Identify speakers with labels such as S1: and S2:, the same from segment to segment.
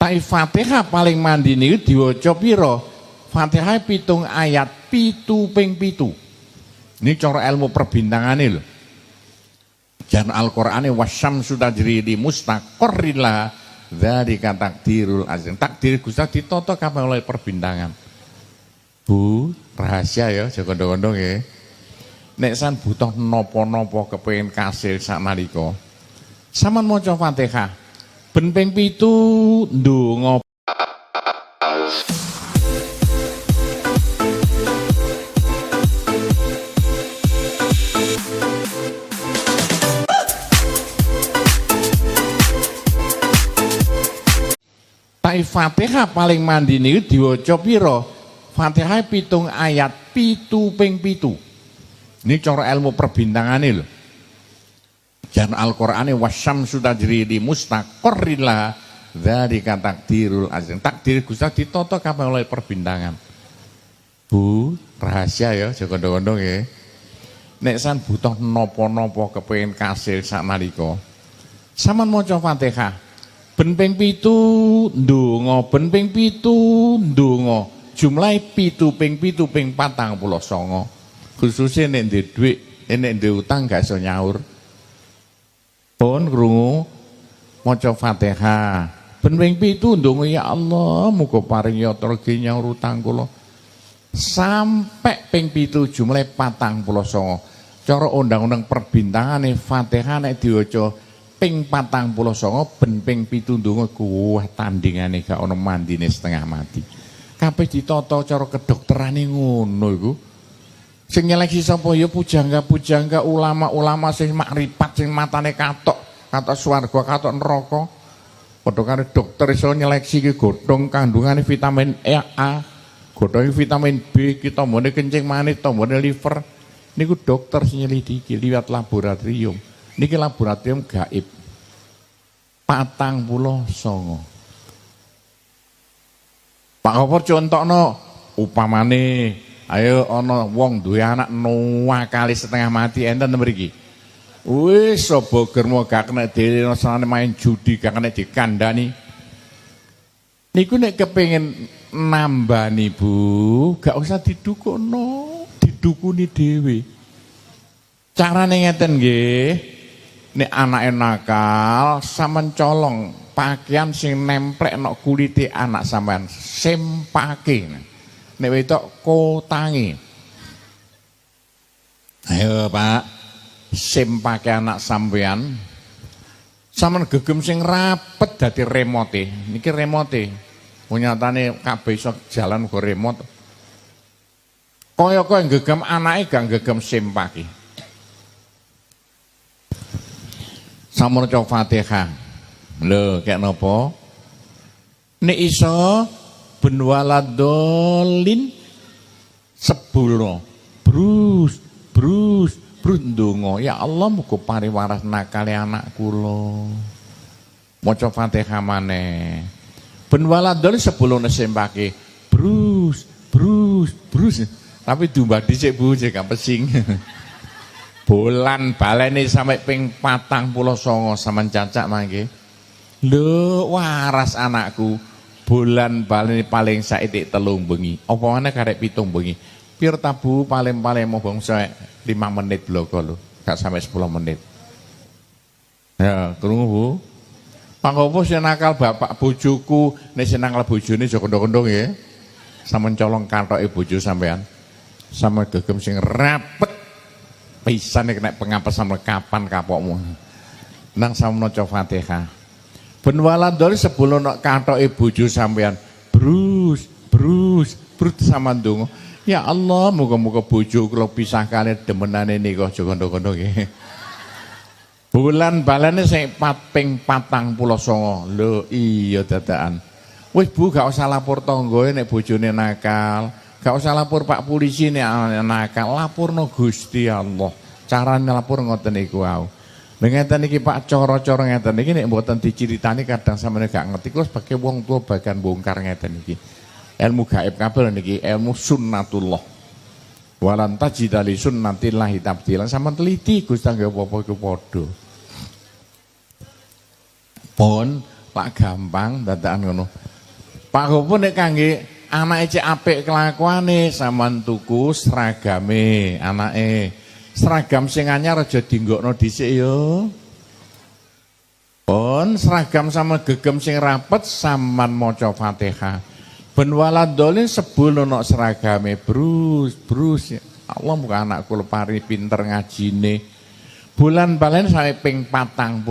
S1: Tai Fatihah paling mandi niku diwaca pira? Fatihah 7 ayat 7 ping 7. Ini cara ilmu perbintangane lho. Jan Al-Qur'ane wasyamsu tajri li mustaqarrin laha dzalika takdirul azim. Takdir Gusti ditata kabeh oleh perbintangan. Bu, rahasia ya aja kondong-kondong ya. Nek san butuh napa-napa kepengin kasil saknalika. Saman maca Fatihah ben ping 7 ndonga. Tai Fatihah paling mandi niku diwaca pira? Fatihah 7 ayat 7 ping 7. Ini cara ilmu perbintangane lho. Jan Al-Qur'ane wasyamsu tajri li mustaqarrin laha dzalika takdirul azim. Takdir Gusti ditata kabeh oleh perbintangan. Bu, rahasia ya aja kondong-kondong ya. Nek san butuh napa-napa kepengin kasil saknalika. Saman maca Fatihah ben ping 7 ndonga, ben ping 7 ndonga. Jumlahe 7 ping 7 ping 49. Khususnya nek ndek dhuwit, nek ndek utang gak iso nyaur. Pun krungu maca Fatihah. Ben ping 7 ndonga ya Allah, muga paring yatra ge nyaur utang kula. Sampai ping 7 jumlahe 49. Cara undang-undang perbintangane Fatihah nek diwaca ping 49 ben ping 7 ndonga kuwah tandingane gak ana mandine setengah mati. Kabeh ditata cara kedokterane ngono iku. Sing nyeleksi sapa ya pujangga-pujangga, ulama-ulama sing makrifat, sing matane katok swarga, katok neraka. Padha karo dokter iso nyeleksi iki godhong kandungane vitamin A, godhong vitamin B, ki tombone kencing manis, tombone liver. Niku dokter sing nyelidiki liwat laboratorium. Niki laboratorium gaib. 49. Pak Kopor contokno upamane ayo ana wong duwe anak nuwakali setengah mati enten mriki. Wis boger mau gak kena dhewe senane main judi gak kena dikandani. Niku nek kepengin nambani Bu, gak usah didukukno, didukuni dhewe. Carane ngeten nggih. Nek anake nakal sampean colong pakaian sing nemplek nok kulite anak sampean sempake. Nek wedok kotangi. Ayo Pak, sempake anak sampean. Sampean gegem sing rapet dadi remote. Niki remote. Nyatane kabeh iso jalan go remote. Kaya-kaya gegem anake gak gegem sempake. Sampun maca Fatihah. Lho, kek napa? Nek iso ben waladolin sepuluh. Brus ndonga. Ya Allah muga pariwaras nakale anak kula. Maca Fatihah maneh. Ben waladolin 10 nesempake. Brus. Tapi dumba dhisik Bu, jek gak pesing. Bulan baleni sampai ping 49 sampean cacak mangke. Lho waras anakku. Bulan baleni paling saithik 3 bengi. Apa maneh karek 7 bengi. Pir tabu paling mau bangsa 5 menit bloko lho. Gak sampai 10 menit. Ya, krungu Bu. Panggopo sing nakal bapak bojoku, nek sing nakal bojone aja kondong-kondong ya. Sampeyan colong kanthoke bojo sampean. Sampe gegem sing rapet. Pisan nek nek pengapes sampe kapan kapokmu. Nang sampeyan maca Fatihah. Ben waladol 10 nek kathoke bojo sampean. Brus sampean ndonga. Ya Allah, muga-muga bojo kula pisah kali demenane nika aja kandha-kandha nggih. Bulan balane sing ping 49. Lho iya dadakan. Wis Bu gak usah lapor tanggoe nek bojone nakal. Gak usah lapor Pak Polisi nek nakal, laporno Gusti Allah. Carane lapor ngoten niku wae. Ngeten iki Pak cara-cara ngeten iki nek mboten diceritani kadang sampeyan gak ngerti. Kuwi sebagai wong tua bagian bongkar ngeten iki. Ilmu gaib kabeh niki ilmu sunnatullah. Walan tajida li sunnatillahi tabdilan. Sampeyan teliti Gusti nggih apa-apa iku padha. Pun lak gampang dadakan ngono. Pak Gopur nek kangge anake cek apik kelakuane sampean tuku seragame anake. Seragam sing anyar aja dinggokno dhisik ya. Pun seragam sama gegem sing rapet sampean maca Fatihah. Ben waladolin sebul ono seragame brus. Allah muga anak kula pari pinter ngajine. Bulan balen sampe ping 49.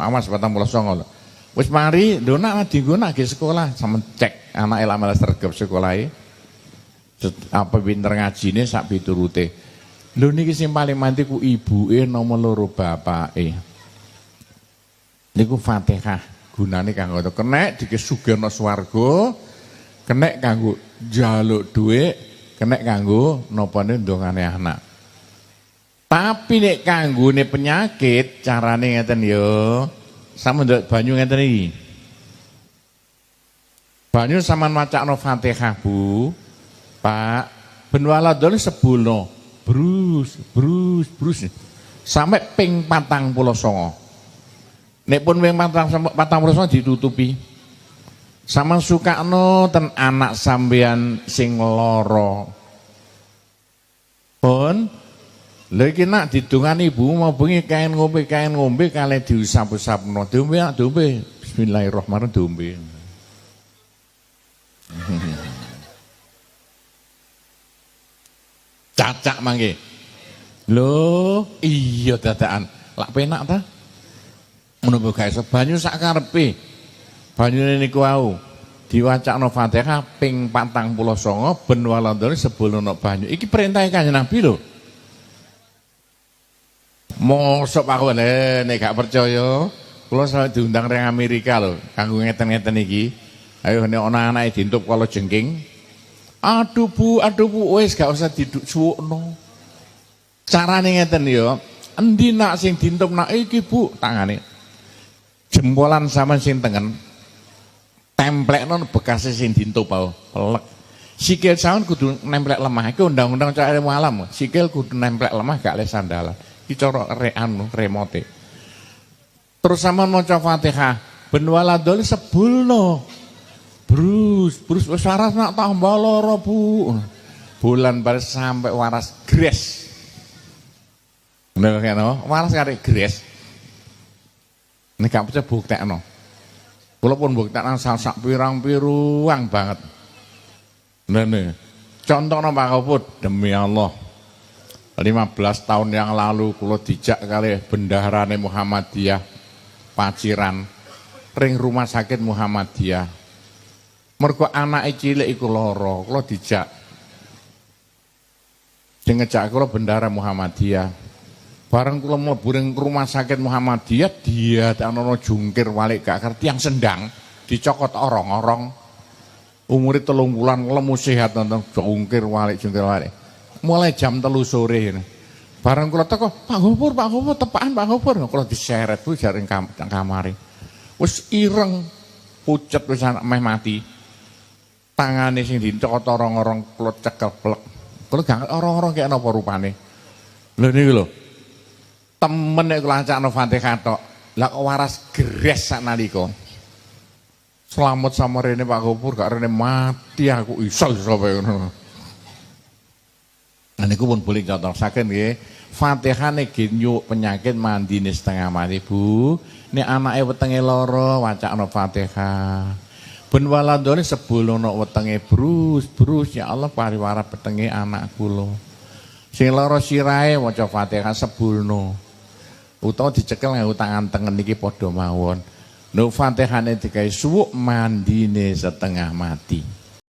S1: Awas 49 lho. Wis mari ndonak dinggonake sekolah sampe cek anake lak malah sregep sekolahe. Apa pinter ngajine sak piturute. Lho niki sing paling mati ku ibuke nomor loro bapake. Niku Fatihah gunane kanggo kenek dikesugihna swarga, kenek kanggo njaluk dhuwit, kenek kanggo napane ndongane anak. Tapi nek kanggone penyakit carane ngeten ya. Sama ndelok banyu ngeten iki. Banyu sampean macakno Fatihah, Bu. Pak, ben waladone sebulno. Brus. Sampai ping 49. Nek pun ping 49 ditutupi. Sama sukakno ten anak sampean sing lara. Pun lha iki nak didongani ibu mau bengi kain ngombe kale diusap-usapno. Diombe. Bismillahirrahmanirrahim diombe. Cacak mangke. Lho, iya dadakan. Lak penak ta? Menapa gawe banyu sak karepe. Banyune niku wau diwacakno Fatihah ping 49 ben walandane sebulno banyu. Iki perintah Kanjeng Nabi lho. Mosok aku nek gak percaya, kula sampe diundang nang Amerika lho, kanggo ngeten-ngeten iki. Ayo nek ana anake dientup kala jengking. Aduh bu, wis gak usah disuwukno. Carane ngeten ya, endi nak sing dientup nak iki bu, tangane. Jempolan sampean sing tengen templekno bekas sing dientup wae, pelek. Sikil sampean kudu nemplek lemah. Iki undang-undang cara ilmu alam. Sikil kudu nemplek lemah gak le sandalan. Iki cara rekan remote. Terus sampean maca Fatihah, ben waladol sebulno. Brus wis waras nak tambah lara, Bu. Bulan bar sampai waras gres. Bener kene, waras kare gres. Nek gak percaya buktekno. Kula pun buktekno sak pirang-piruang banget. Nene. Contohno Pak Koput, demi Allah. 15 tahun yang lalu kula dijak kali bendaharane Muhammadiyah Paciran ring rumah sakit Muhammadiyah. Mergo anake cilik iku lara, kula dijak. Sing ngejak kula bendahara Muhammadiyah. Bareng kula mlebu ring rumah sakit Muhammadiyah, dia ana jungkir walik gak ngerti yang sendang, dicokot orong-orong. Umure 3 wulan lemu sehat nonton jungkir walik. Mulai jam 3 sore. Bareng kula teko, Pak Gopur, tepaan Pak Gopur. Kula diseret ku jaring kamare. Wis ireng, pucet wis anak meh mati. Tangane sing dicokot orong-orong kula cekel plek. Kula gak orong-orong kaya napa rupane. Lho niku lho. Temen nek kula acakno Fatihah tok. Lah kok waras gres saknalika. Selamat sama rene Pak Gopur, gak rene mati aku iso sampe ngono. Nah niku pun boleh contohaken nggih. Fatihah nek nyuk penyakit mandine setengah mati, Bu. Nek anake wetenge lara wacakno Fatihah. Ben waladone sebulno wetenge brus, ya Allah pariwara petenge anak kula. Sing lara sirahe maca Fatihah sebulno. Utawa dicekel nganggo tangan tengen iki padha mawon. Nek Fatihane digawe suwuk mandine setengah mati.